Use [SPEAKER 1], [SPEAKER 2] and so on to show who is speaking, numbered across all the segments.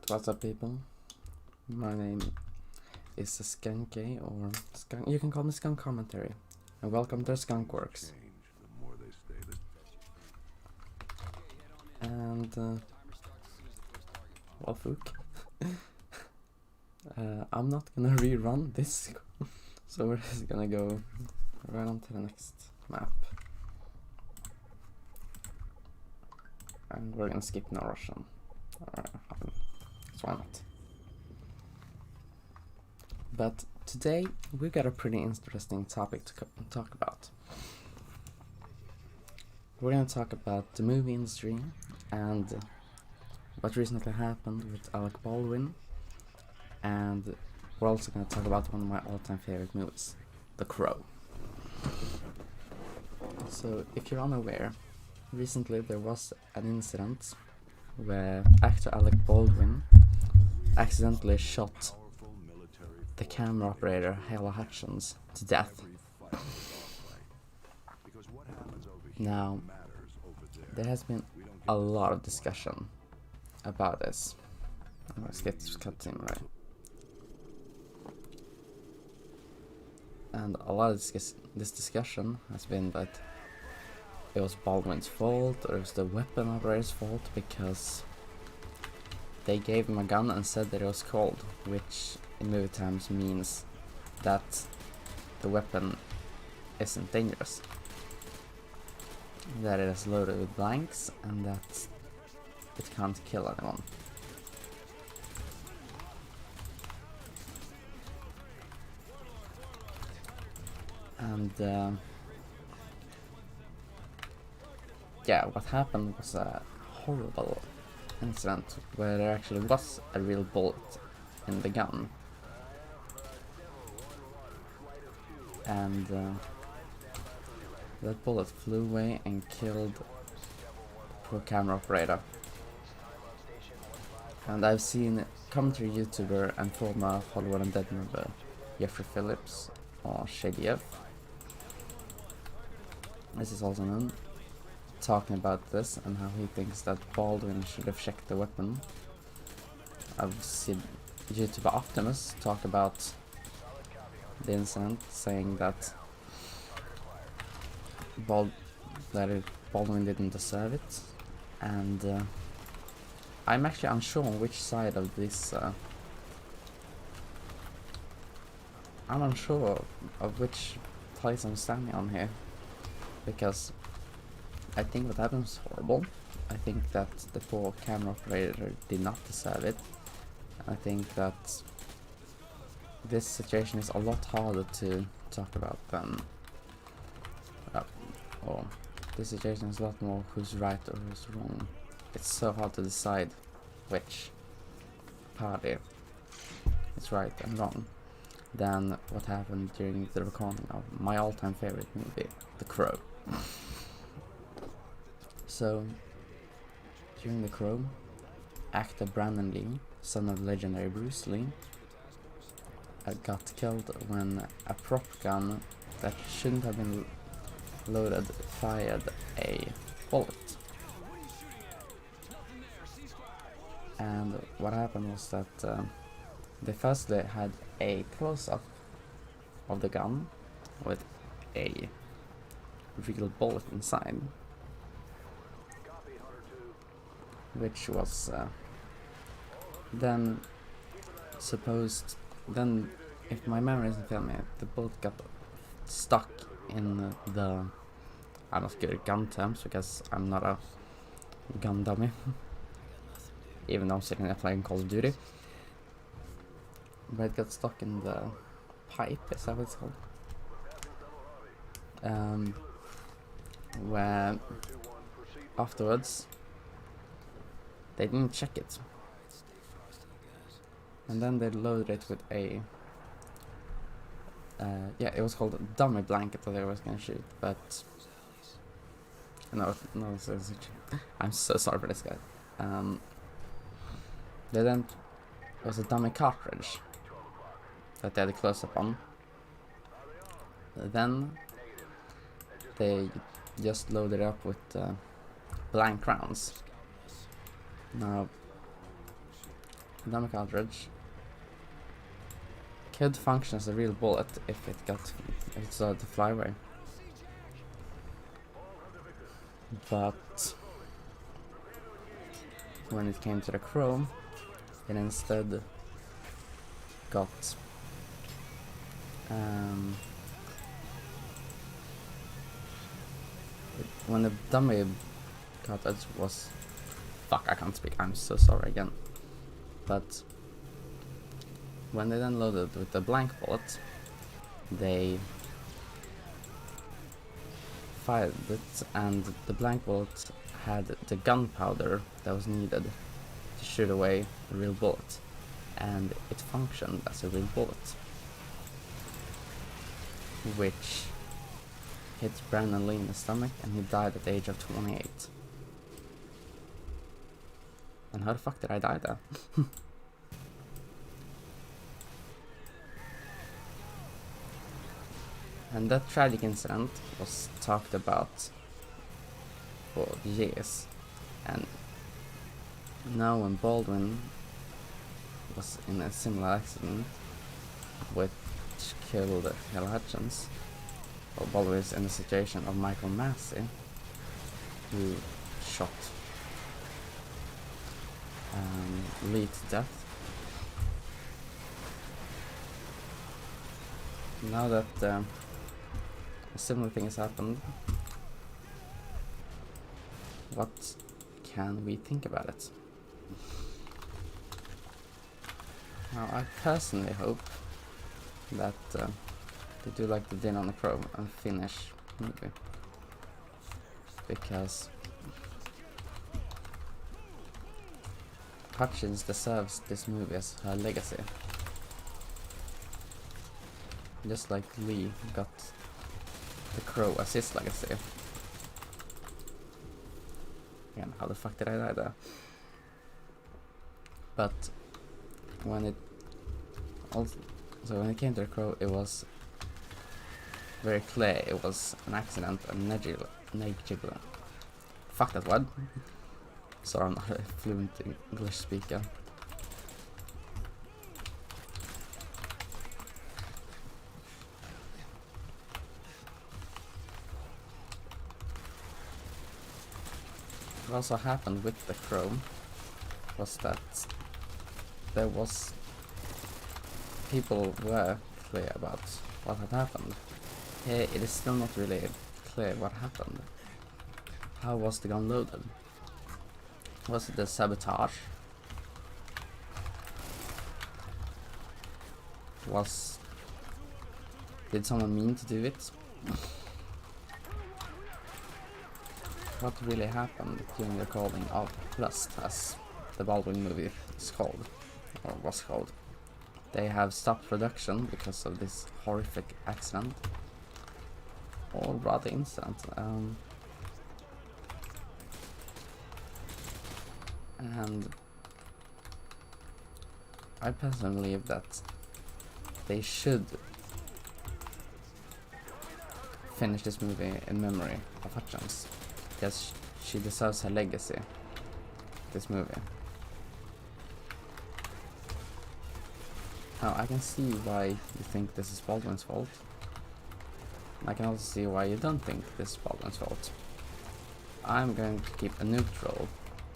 [SPEAKER 1] What's up, people? My name is Skunky, or Skunk. You can call me Skunk Commentary, and welcome to Skunk Works. And well, Fook. I'm not gonna rerun this, so we're just gonna go right on to the next map, and we're gonna skip no Russian. So why not? But today we've got a pretty interesting topic to talk about. We're gonna talk about the movie industry and what recently happened with Alec Baldwin, and we're also gonna talk about one of my all-time favorite movies, The Crow. So if you're unaware, recently there was an incident where actor Alec Baldwin accidentally shot the camera operator Hayla Hutchins to death. Now, there has been a lot of discussion about this. Let's get this cut in right. And a lot of this discussion has been that it was Baldwin's fault, or it was the weapon operator's fault, because they gave him a gun and said that it was cold, which in movie terms means that the weapon isn't dangerous, that it is loaded with blanks, and that it can't kill anyone. And yeah, what happened was a horrible incident where there actually was a real bullet in the gun, and that bullet flew away and killed the poor camera operator. And I've seen commentary YouTuber and former Hollywood Undead member Jeffrey Phillips, or Shady F, this is also known, talking about this and how he thinks that Baldwin should have checked the weapon. I've seen YouTuber Optimus talk about the incident, saying that Baldwin didn't deserve it, and I'm actually unsure on which side of this. I'm unsure of which place I'm standing on here, because I think what happened was horrible. I think that the poor camera operator did not deserve it. I think that this situation is a lot harder to talk about than, or this situation is a lot more who's right or who's wrong. It's so hard to decide which party is right and wrong than what happened during the recording of my all-time favorite movie, The Crow. So, during The Crow, actor Brandon Lee, son of legendary Bruce Lee, got killed when a prop gun that shouldn't have been loaded fired a bullet. And what happened was that they firstly had a close-up of the gun with a real bullet inside, which was then if my memory isn't failing me, the bullet got stuck in the, I'm not good at gun terms because I'm not a gun dummy, even though I'm sitting there playing Call of Duty, but it got stuck in the pipe, is that what it's called? Where afterwards they didn't check it, and then they loaded it with a it was called a dummy blanket that they was gonna shoot, but no, I'm so sorry for this guy. It was a dummy cartridge that they had a close-up on. Then they just loaded it up with blank rounds. Now, dummy cartridge could function as a real bullet if it started to fly away. But when it came to the chrome, it instead got when the dummy cartridge was fuck, I can't speak, I'm so sorry again. But when they then loaded with the blank bullet, they fired it, and the blank bullet had the gunpowder that was needed to shoot away a real bullet, and it functioned as a real bullet, which hit Brandon Lee in the stomach, and he died at the age of 28. And how the fuck did I die there? And that tragic incident was talked about for years, and now when Baldwin was in a similar accident which killed Hayla Hutchins, or Baldwin is in the situation of Michael Massey, who shot Lee to death. Now that a similar thing has happened, what can we think about it? Now, I personally hope that they do like they did on the Crow and finish the movie, because Hutchins deserves this movie as her legacy, just like Lee got the Crow as his legacy. Again, how the fuck did I die there? But when it came to the Crow, it was very clear it was an accident and negligible. Fuck that word. Sorry, I'm not a fluent English speaker. What also happened with the Crow was that people were clear about what had happened. Here it is still not really clear what happened. How was the gun loaded? Was it a sabotage? Did someone mean to do it? What really happened during the recording of Lust, as the Baldwin movie is called, or was called? They have stopped production because of this horrific accident, or rather incident. And I personally believe that they should finish this movie in memory of Hutchins, because she deserves her legacy, this movie. Now, I can see why you think this is Baldwin's fault. I can also see why you don't think this is Baldwin's fault. I'm going to keep a neutral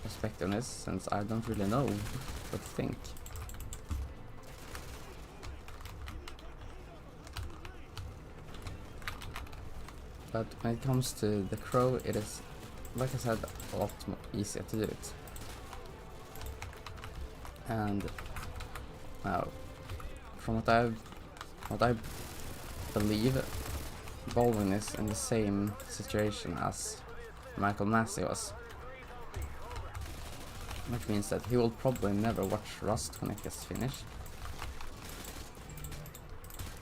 [SPEAKER 1] perspective on this, since I don't really know what to think. But when it comes to the Crow, it is, like I said, a lot more easier to do it. And now, from what I believe, Baldwin is in the same situation as Michael Massey was, which means that he will probably never watch Rust when it gets finished,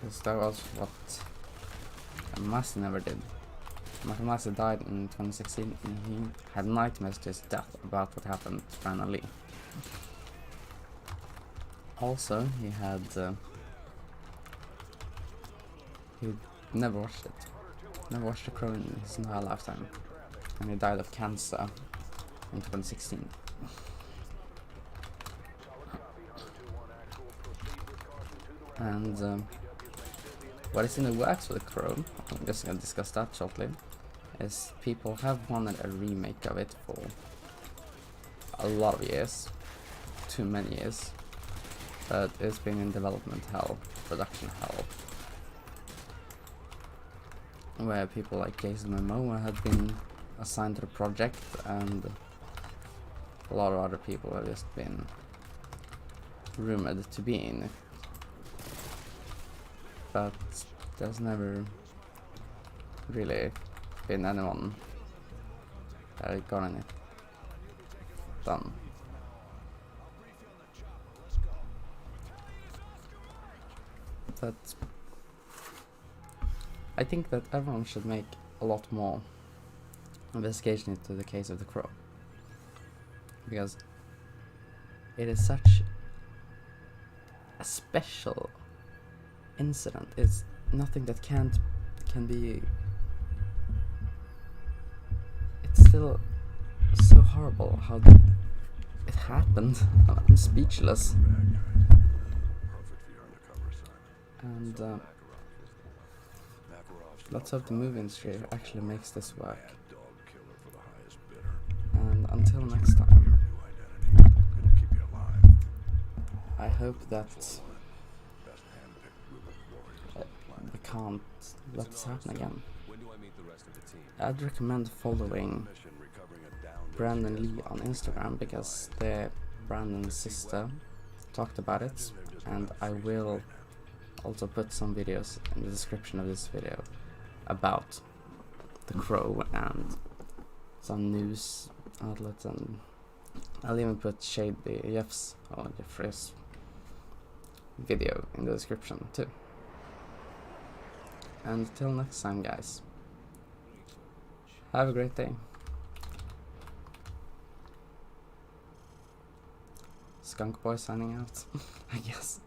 [SPEAKER 1] because that was what Massey never did. Michael Massey died in 2016, and he had nightmares to his death about what happened to Brandon Lee. Also, he never watched it. Never watched The Crow in his entire lifetime, and he died of cancer in 2016. And what is in the works with the Crow, I'm just gonna discuss that shortly, is people have wanted a remake of it for a lot of years, too many years, but it's been in development hell, production hell, where people like Jason Momoa have been assigned to the project, and a lot of other people have just been rumored to be in it, but there's never really been anyone that had gotten it done. But I think that everyone should make a lot more investigation into the case of the Crow, because it is such a special incident. It's nothing that can be. It's still so horrible how it happened. I'm speechless. And let's hope the movie industry actually makes this work. And until next time, I hope that we can't let this happen again. I'd recommend following Brandon Lee on Instagram, because Brandon's sister talked about it, and I will also put some videos in the description of this video about the Crow and some news outlets, and I'll even put Jeffrey's video in the description too. And till next time, guys, have a great day. Skunk Boy signing out, I guess.